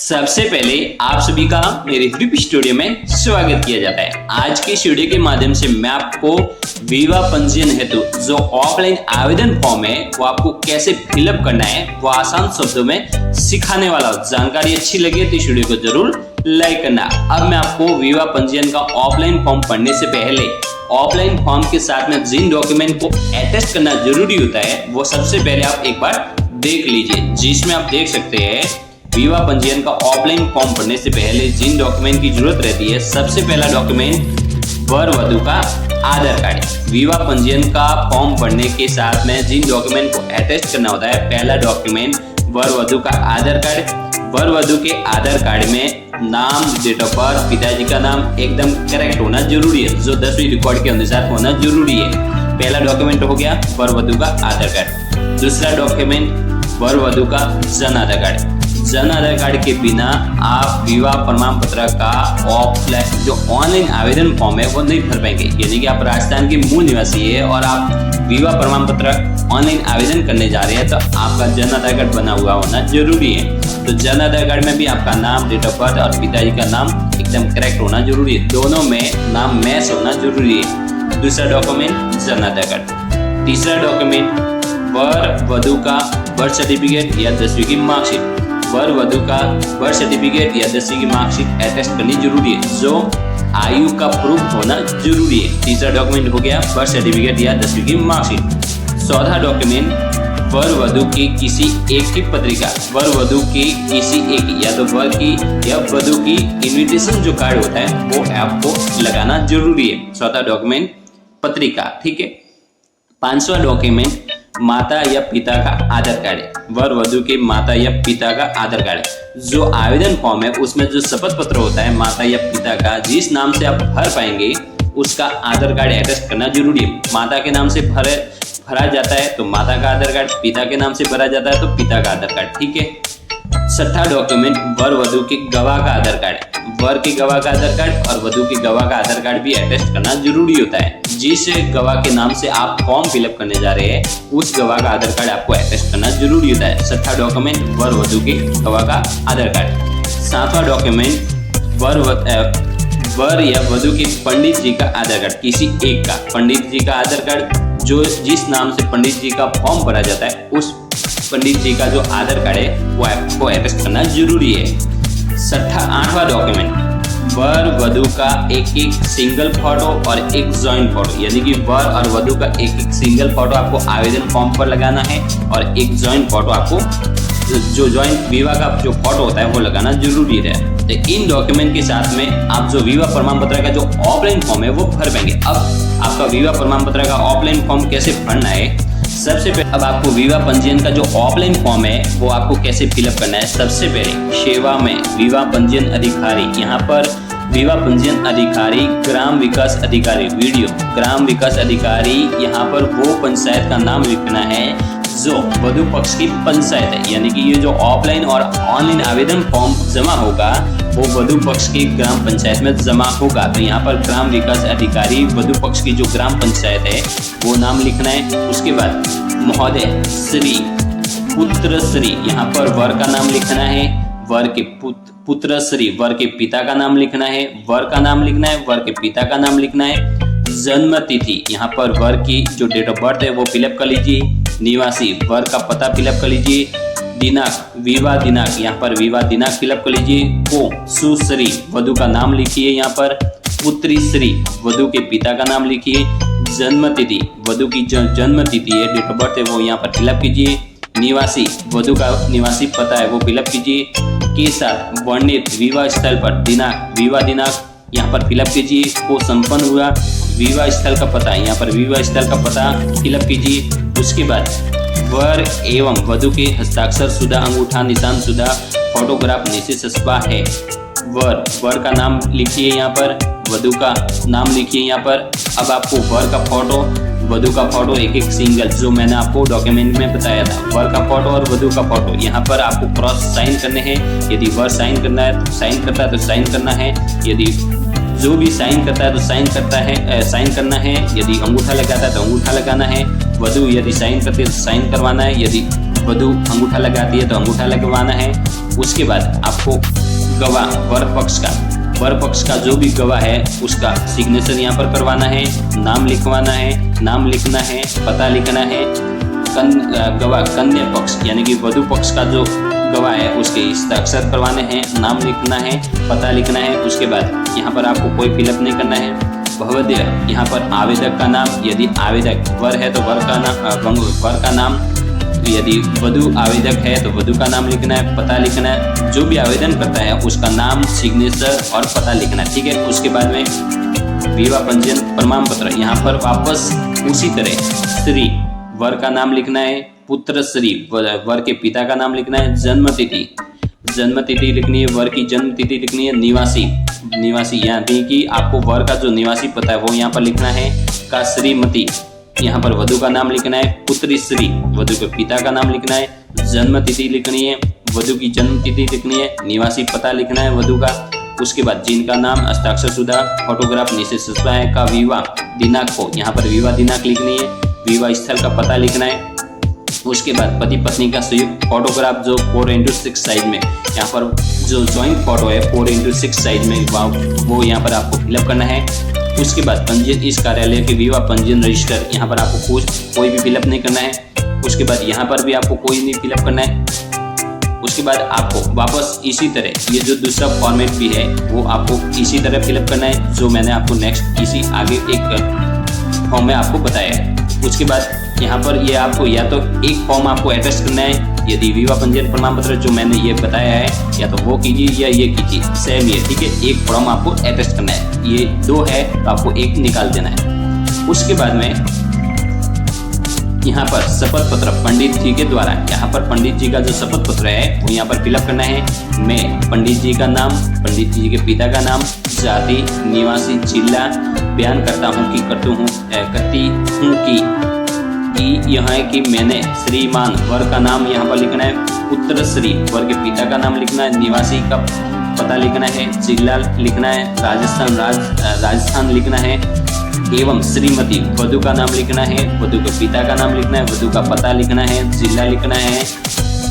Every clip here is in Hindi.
सबसे पहले आप सभी का मेरे ड्रिप स्टूडियो में स्वागत किया जाता है। आज के स्टूडियो के माध्यम से मैं आपको विवाह पंजीयन हेतु जो ऑफलाइन आवेदन फॉर्म है वो आपको कैसे फिलअप करना है वो आसान शब्दों में सिखाने वाला हूं। जानकारी अच्छी लगे तो स्टूडियो को जरूर लाइक करना। अब मैं आपको विवाह पंजीयन का ऑफलाइन फॉर्म पढ़ने से पहले ऑफलाइन फॉर्म के साथ में जिन डॉक्यूमेंट को अटैच करना जरूरी होता है वो सबसे पहले आप एक बार देख लीजिए, जिसमें आप देख सकते हैं विवाह पंजीयन का ऑफलाइन फॉर्म भरने से पहले जिन डॉक्यूमेंट की जरूरत रहती है। सबसे पहला डॉक्यूमेंट वर वधू का आधार कार्ड। विवाह पंजीयन का फॉर्म भरने के साथ में जिन डॉक्यूमेंट को अटैच करना होता है, पहला डॉक्यूमेंट वर वधू का आधार कार्ड। वर वधू के आधार कार्ड में नाम, डेट ऑफ बर्थ, पिताजी का नाम एकदम करेक्ट होना जरूरी है, जो 10वीं रिकॉर्ड के अनुसार होना जरूरी है। पहला डॉक्यूमेंट हो गया वर वधू का आधार कार्ड। दूसरा डॉक्यूमेंट वर वधू का जन आधार कार्ड। जन आधार कार्ड के बिना आप विवाह प्रमाण पत्र का ऑफलाइन जो ऑनलाइन आवेदन फॉर्म है वो नहीं भर पाएंगे। यानी कि आप राजस्थान के मूल निवासी है और आप विवाह प्रमाण पत्र ऑनलाइन आवेदन करने जा रहे हैं तो आपका जन आधार कार्ड बना हुआ होना जरूरी है। तो जन आधार कार्ड में भी आपका नाम, डेट ऑफ बर्थ और पिताजी का नाम एकदम करेक्ट होना जरूरी है। दोनों में नाम मैच होना जरूरी है। दूसरा डॉक्यूमेंट जन आधार कार्ड। तीसरा डॉक्यूमेंट वर वधू का बर्थ सर्टिफिकेट या 10वीं की मार्कशीट। वर वधू का बर्थ सर्टिफिकेट या 10वीं की मार्कशीट अटैच करनी जरूरी है, जो आयु का प्रूफ होना जरूरी है। तीसरा डॉक्यूमेंट हो गया बर्थ सर्टिफिकेट या 10वीं की मार्कशीट। चौथा डॉक्यूमेंट वर वधू की किसी एक की पत्रिका। वर वधू की किसी एक या तो वर की या वधू की इन्विटेशन जो कार्ड होता है वो आपको लगाना जरूरी है। चौथा डॉक्यूमेंट पत्रिका, ठीक है। पांचवा डॉक्यूमेंट माता या पिता का आधार कार्ड है। वर वधू के माता या पिता का आधार कार्ड है। जो आवेदन फॉर्म है उसमें जो शपथ पत्र होता है माता या पिता का, जिस नाम से आप भर पाएंगे उसका आधार कार्ड अटैच करना जरूरी है। माता के नाम से भरा जाता है तो माता का आधार कार्ड, पिता के नाम से भरा जाता है तो पिता का आधार कार्ड, ठीक है। छठा डॉक्यूमेंट वर वधू के गवाह का आधार कार्ड। वर के गवाह का आधार कार्ड और वधू के गवाह का आधार कार्ड भी अटैच करना जरूरी होता है। जिस गवाह के नाम से आप फॉर्म फिलअप करने जा रहे हैं उस गवाह का आधार कार्ड आपको अटैच करना जरूरी होता है। छठा डॉक्यूमेंट वर वधू के गवाह का आधार कार्ड। सातवां डॉक्यूमेंट वर या वधू के पंडित जी का आधार कार्ड, किसी एक का पंडित जी का आधार कार्ड, जो जिस नाम से पंडित जी का फॉर्म भरा जाता है उस पंडित जी का जो आधार कार्ड है वो आपको अटैच करना जरूरी है। आठवां डॉक्यूमेंट वर वधू का एक सिंगल फोटो और एक जॉइंट फोटो। यानी कि वर और वधू का एक सिंगल फोटो आपको आवेदन फॉर्म पर लगाना है और एक जॉइंट फोटो आपको जो जॉइंट विवाह का जो फोटो होता है वो लगाना जरूरी है। तो इन डॉक्यूमेंट के साथ में आप जो विवाह प्रमाण पत्र का जो ऑफलाइन फॉर्म है वो भर पाएंगे। अब आपका विवाह प्रमाण पत्र का ऑफलाइन फॉर्म कैसे भरना है, सबसे पहले अब आपको विवाह पंजीयन का जो ऑफलाइन फॉर्म है वो आपको कैसे फिलअप करना है। सबसे पहले सेवा में विवाह पंजीयन अधिकारी, यहाँ पर विवाह पंजीयन अधिकारी ग्राम विकास अधिकारी वीडियो ग्राम विकास अधिकारी, यहाँ पर वो पंचायत का नाम लिखना है जो वधू पक्ष की पंचायत है। यानी कि ये जो ऑफलाइन और ऑनलाइन आवेदन फॉर्म जमा होगा वो वधू पक्ष की ग्राम पंचायत में जमा होगा। तो यहाँ पर ग्राम विकास अधिकारी वधू पक्ष की जो ग्राम पंचायत है वो नाम लिखना है। उसके बाद महोदय, श्री, पुत्र श्री, यहाँ पर वर का नाम लिखना है। वर के पुत्र श्री, वर के पिता का नाम लिखना है। वर का नाम लिखना है, वर के पिता का नाम लिखना है। जन्म तिथि, यहाँ पर वर की जो डेट ऑफ बर्थ है वो फिलअप कर लीजिए। निवासी, वर का पता फिलअप कर लीजिए। दिनांक, विवाह दिनांक, यहाँ पर विवाह दिनांक फिलअप कर लीजिए। को सुश्री, वधू का नाम लिखिए। यहाँ पर पुत्री श्री, वधू के पिता का नाम लिखिए। जन्म तिथि, वधू की जो जन्म तिथि है, डेट ऑफ बर्थ है वो यहाँ पर फिलअप कीजिए। निवासी, वधू का निवासी पता है वो फिलअप कीजिए। के साथ वर्णित विवाह स्थल पर दिनांक, विवाह दिनांक यहाँ पर फिलअप कीजिए। को संपन्न हुआ विवाह स्थल का पता, यहाँ पर विवाह स्थल का पता फिलअप कीजिए। उसके बाद वर एवं वधू के हस्ताक्षर शुदा, अंगूठा निशान शुदा, फोटोग्राफ नीचे सस्पा है। वर का नाम लिखिए, यहाँ पर वधू का नाम लिखिए। यहाँ पर अब आपको वर का फोटो, वधू का फोटो एक सिंगल, जो मैंने आपको डॉक्यूमेंट में बताया था, वर का फोटो और वधू का फोटो, यहाँ पर आपको क्रॉस साइन करने हैं। यदि वर साइन करना है तो साइन करता है तो साइन करना है। यदि जो भी साइन करता है तो साइन करना है। यदि अंगूठा लगाता है तो अंगूठा लगाना है। वधू यदि साइन करती है तो साइन करवाना है। यदि वधू अंगूठा लगाती है तो अंगूठा लगवाना है। उसके बाद आपको गवाह वर पक्ष का जो भी गवाह है उसका सिग्नेचर यहाँ पर करवाना है, नाम लिखवाना है, नाम लिखना है, पता लिखना है। गवाह कन्या पक्ष यानी कि वधु पक्ष का जो गवाह है उसके हस्ताक्षर करवाने हैं, नाम लिखना है, पता लिखना है। उसके बाद यहाँ पर आपको कोई फिलअप नहीं करना है। भवद्य यहाँ पर आवेदक का नाम, यदि आवेदक वर है तो वर का नाम, यदि वधु आवेदक है तो वधु का नाम लिखना है, पता लिखना है। जो भी आवेदन करता है उसका नाम, सिग्नेचर और पता लिखना है, ठीक है। उसके बाद में विवाह पंजीयन प्रमाण पत्र, यहाँ पर वापस उसी तरह श्री वर का नाम लिखना है, पुत्र श्री वर के पिता का नाम लिखना है, जन्म तिथि लिखनी है, वर की जन्म तिथि लिखनी है, निवासी यानी कि आपको वर का जो निवासी पता है वो यहाँ पर लिखना है, का श्रीमती यहाँ पर वधु का नाम लिखना है, पुत्री श्री वधु के पिता का नाम लिखना है, जन्म तिथि लिखनी है, वधु की जन्म तिथि लिखनी है, निवासी पता लिखना है वधु का। उसके बाद जिनका नाम हस्ताक्षर शुदा फोटोग्राफ नीचे सस्ता है का विवाह दिनांक को यहाँ पर विवाह दिनांक लिखनी है, विवाह स्थल का पता लिखना है। उसके बाद पति पत्नी का संयुक्त फोटोग्राफ जो 4x6 साइज में, यहाँ पर जो जॉइंट फोटो है 4x6 साइज में वो यहाँ पर आपको फिलअप करना है। उसके बाद पंजीयन इस कार्यालय के विवाह पंजीयन रजिस्टर, यहाँ पर आपको कोई भी फिलअप नहीं करना है। उसके बाद यहाँ पर भी आपको कोई नहीं फिलअप करना है। उसके बाद आपको वापस इसी तरह ये जो दूसरा फॉर्मेट भी है वो आपको इसी तरह फिलअप करना है जो मैंने आपको नेक्स्ट इसी आगे एक फॉर्म में आपको बताया है। उसके बाद यहाँ पर ये आपको या तो एक फॉर्म आपको अटैच करना है, यदि विवाह पंजीयन प्रमाण पत्र जो मैंने ये बताया है या तो वो कीजिए या ये कीजिए, सेम ये, ठीक है। एक फॉर्म आपको अटैच करना है, ये दो है तो आपको एक निकाल देना है। उसके बाद में यहाँ पर शपथ पत्र पंडित जी के द्वारा, यहाँ पर पंडित जी का जो शपथ पत्र है वो यहाँ पर फिलअप करना है। मैं पंडित जी का नाम, पंडित जी के पिता का नाम, जाति, निवासी, जिला बयान करता हूँ कि करती हूँ कि यह है कि मैंने श्रीमान वर का नाम यहाँ पर लिखना है, पुत्र श्री वर के पिता का नाम लिखना है, निवासी का पता लिखना है, जिला लिखना है, राजस्थान लिखना है, एवं श्रीमती वधु का नाम लिखना है, वधु के पिता का नाम लिखना है, वधु का पता लिखना है, जिला लिखना है,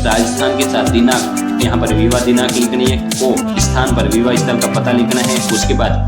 राजस्थान के साथ दिनांक, यहाँ पर विवाह दिनांक लिखनी है, को स्थान पर विवाह स्थल का पता लिखना है। उसके बाद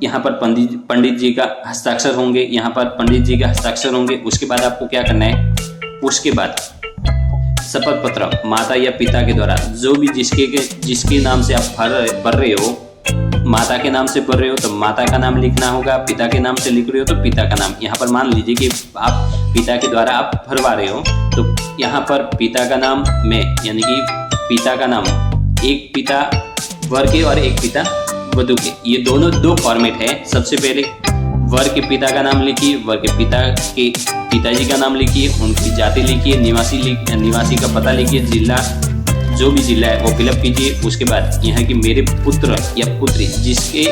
यहाँ पर पंडित जी का हस्ताक्षर होंगे, यहाँ पर पंडित जी का हस्ताक्षर होंगे। उसके बाद आपको क्या करना है, उसके बाद शपथ पत्र माता या पिता के द्वारा जो भी जिसके नाम से आप भर रहे हो, माता के नाम से भर रहे हो तो माता का नाम लिखना होगा, पिता के नाम से लिख रहे हो तो पिता का नाम। यहाँ पर मान लीजिए कि आप पिता के द्वारा आप भरवा रहे हो तो यहाँ पर पिता का नाम में, यानी कि पिता का नाम, एक पिता वर के और एक पिता वधु के, ये दोनों दो फॉर्मेट है। सबसे पहले वर के पिता का नाम लिखिए, वर के पिताजी का नाम लिखिए, उनकी जाति लिखिए, निवासी का पता लिखिए, जिला जो भी जिला है वो फिलअप कीजिए। उसके बाद यहाँ की मेरे पुत्र या पुत्री, जिसके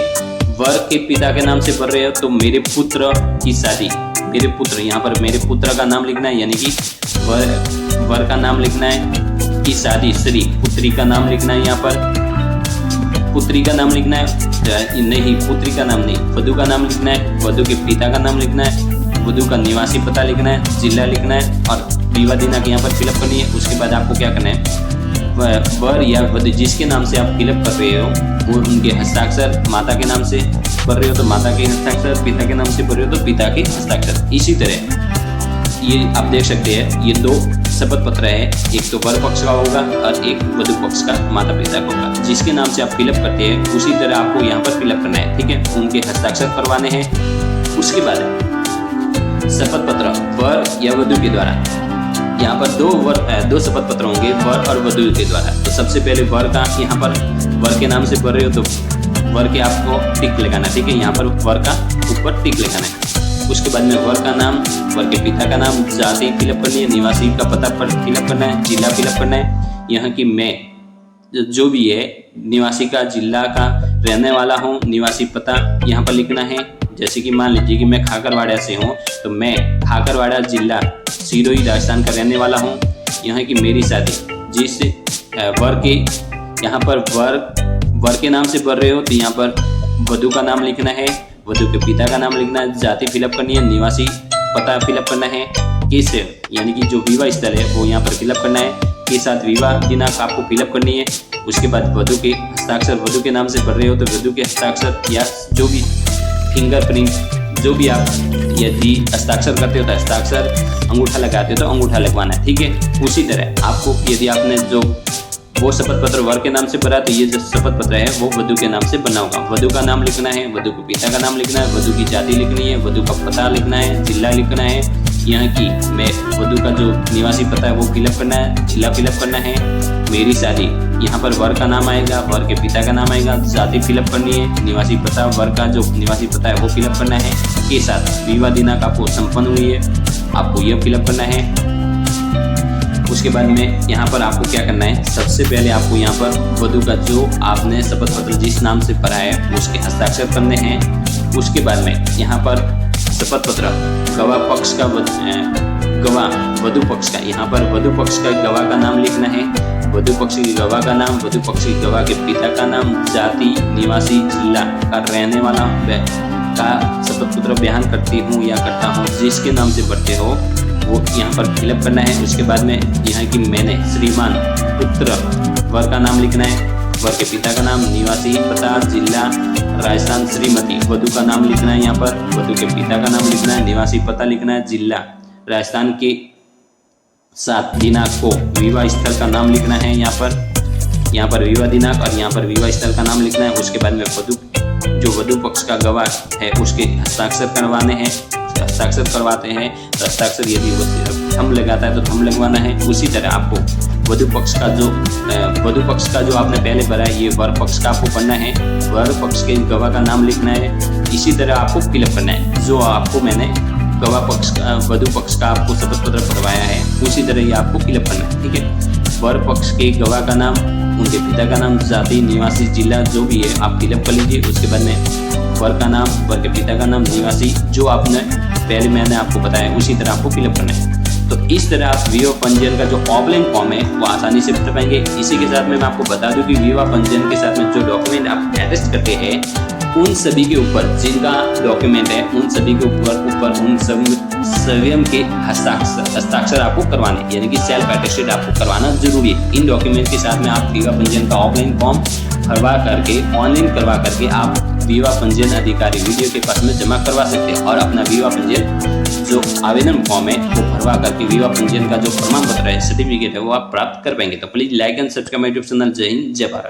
वर के पिता के नाम से पढ़ रहे हो तो मेरे पुत्र की शादी, मेरे पुत्र, यहाँ पर मेरे पुत्र का नाम लिखना है, यानी कि वर का नाम लिखना है, की शादी श्री, पुत्री का नाम लिखना है, यहाँ पर पुत्री का नाम लिखना है, नहीं पुत्री का नाम नहीं, वधु का नाम लिखना है, वधु के पिता का नाम लिखना है, वधु का निवासी पता लिखना है, जिला लिखना है और विवाह दिनांक यहाँ पर फिलअप करनी है। उसके बाद आपको क्या करना है, वर या वधु जिसके नाम से आप फिलअप कर रहे हो वो उनके हस्ताक्षर, माता के नाम से पढ़ रहे हो तो माता के हस्ताक्षर, पिता के नाम से पढ़ रहे हो तो पिता के हस्ताक्षर। इसी तरह ये आप देख सकते हैं, ये दो शपथ पत्र है, एक तो वर पक्ष का होगा और एक वधु पक्ष का माता पिता का होगा। जिसके नाम से आप फिलअप करते हैं उसी तरह आपको यहाँ पर फिलअप करना है, ठीक है, उनके हस्ताक्षर करवाने हैं। उसके बाद शपथ पत्र वर या वधु के द्वारा, यहाँ पर दो शपथ पत्र होंगे, वर और वधु के द्वारा। तो सबसे पहले वर का, यहाँ पर वर के नाम से पढ़ रहे हो तो वर के आपको टिक लगाना, ठीक है, यहाँ पर वर का ऊपर टिक लगाना है। उसके बाद में वर का नाम, वर के पिता का नाम, जाति फिलअप करनी है, निवासी का पता फिलअप करना है, जिला फिलअप करना है। यहाँ की मैं जो भी है निवासी का, जिला का रहने वाला हूँ, निवासी पता यहाँ पर लिखना है। जैसे कि मान लीजिए कि मैं खाकरवाड़ा से हूँ तो मैं खाकरवाड़ा जिला सिरोही राजस्थान का रहने वाला हूँ। यहाँ की मेरी शादी, जिस वर के, यहाँ पर वर के नाम से पढ़ रहे हो तो यहाँ पर वधु का नाम लिखना है, वधु के पिता का नाम लिखना है, जाति फिलअप करनी है, निवासी पता फिलअप करना है, किस यानी कि जो विवाह स्थल है वो यहाँ पर फिलअप करना है। के साथ विवाह दिनांक आपको फिलअप करनी है। उसके बाद वधु के हस्ताक्षर, वधु के नाम से भर रहे हो तो वधु के हस्ताक्षर या जो भी फिंगरप्रिंट जो भी आप यदि हस्ताक्षर करते हो तो हस्ताक्षर, अंगूठा लगाते हो तो अंगूठा लगवाना है, ठीक है। उसी तरह आपको यदि आपने जो वो शपथ पत्र वर के नाम से भरा तो ये जो शपथ पत्र है वो वधु के नाम से बना होगा। वधु का नाम लिखना है, वधु के पिता का नाम लिखना है, वधु की जाति लिखनी है, वधु का पता लिखना है, जिला लिखना है, यहाँ की मैं वधु का जो निवासी पता है वो फिलअप करना है, जिला फिलअप करना है, मेरी शादी यहाँ पर वर का नाम आएगा, वर के पिता का नाम आएगा, जाति फिलअप करनी है, निवासी पता वर का जो निवासी पता है वो फिलअप करना है, के साथ विवाह दिनांक आपको संपन्न हुई है आपको यह फिलअप करना है। उसके बाद में यहाँ पर आपको क्या करना है, सबसे पहले आपको यहाँ पर वधु का जो आपने शपथ पत्र जिस नाम से भरा है उसके हस्ताक्षर करने हैं। उसके बाद में यहाँ पर शपथ पत्र गवाह पक्ष का गवाह वधु पक्ष का, यहाँ पर वधु पक्ष का गवाह का नाम लिखना है, वधु पक्ष की गवाह का नाम, वधु पक्ष की गवाह के पिता का नाम, जाति, निवासी, जिला का रहने वाला का शपथ पत्र बयान करती हूँ या करता हूँ जिसके नाम से भरते हो वो यहाँ पर फिलअप करना है। उसके बाद में यहाँ की मैंने श्रीमान पुत्र वर का नाम लिखना है, वर के पिता का नाम, निवासी पता, जिला राजस्थान, श्रीमती वधु का नाम लिखना है, यहाँ पर वधु के पिता का नाम लिखना है, निवासी पता लिखना है, जिला राजस्थान के साथ दिनांक को विवाह स्थल का नाम लिखना है, यहाँ पर विवाह दिनांक और यहाँ पर विवाह स्थल का नाम लिखना है। उसके बाद में जो वधु पक्ष का गवाह है उसके हस्ताक्षर करवाने हैं, हस्ताक्षर करवाते हैं तो हस्ताक्षर यदि वो थंब लगाता है तो थंब लगवाना है। उसी तरह आपको वधु पक्ष का जो आपने पहले भरा है ये वर पक्ष का आपको पढ़ना है, वर पक्ष के गवाह का नाम लिखना है। इसी तरह आपको फिलअप करना है जो आपको मैंने गवाह पक्ष का वधु पक्ष का आपको शपथ पत्र भरवाया है उसी तरह ये आपको फिलअप करना है, ठीक है। वर पक्ष के गवाह का नाम, उनके पिता का नाम, जाति, निवासी, जिला जो भी है आप फिलअप कर लीजिए। उसके बाद में वर का नाम, वर के पिता का नाम, निवासी जो आपने पहले मैंने आपको बताया उसी तरह आपको फिलअप करना है। तो इस तरह आप विवाह पंजीयन का जो ऑफलाइन फॉर्म है वो आसानी से भर पाएंगे। इसी के साथ में मैं आपको बता दूं कि विवाह पंजीयन के साथ में जो डॉक्यूमेंट आप अटैच करते हैं उन सभी के ऊपर जिनका डॉक्यूमेंट है उन सभी के ऊपर उन सभी के हस्ताक्षर आपको करवाने यानी कि सेल्फ अटेस्टेड आपको करवाना जरूरी है। इन डॉक्यूमेंट के साथ में आप विवाह पंजीयन का ऑफलाइन फॉर्म भरवा करके ऑनलाइन करवा करके आप विवाह पंजीयन अधिकारी वीडियो के पास में जमा करवा सकते हैं और अपना विवाह पंजीयन जो आवेदन फॉर्म है वो भरवा करके विवाह पंजीयन का जो प्रमाण पत्र है सर्टिफिकेट है वो आप प्राप्त कर पाएंगे। तो please like and subscribe my YouTube channel. जय हिंद, जय भारत।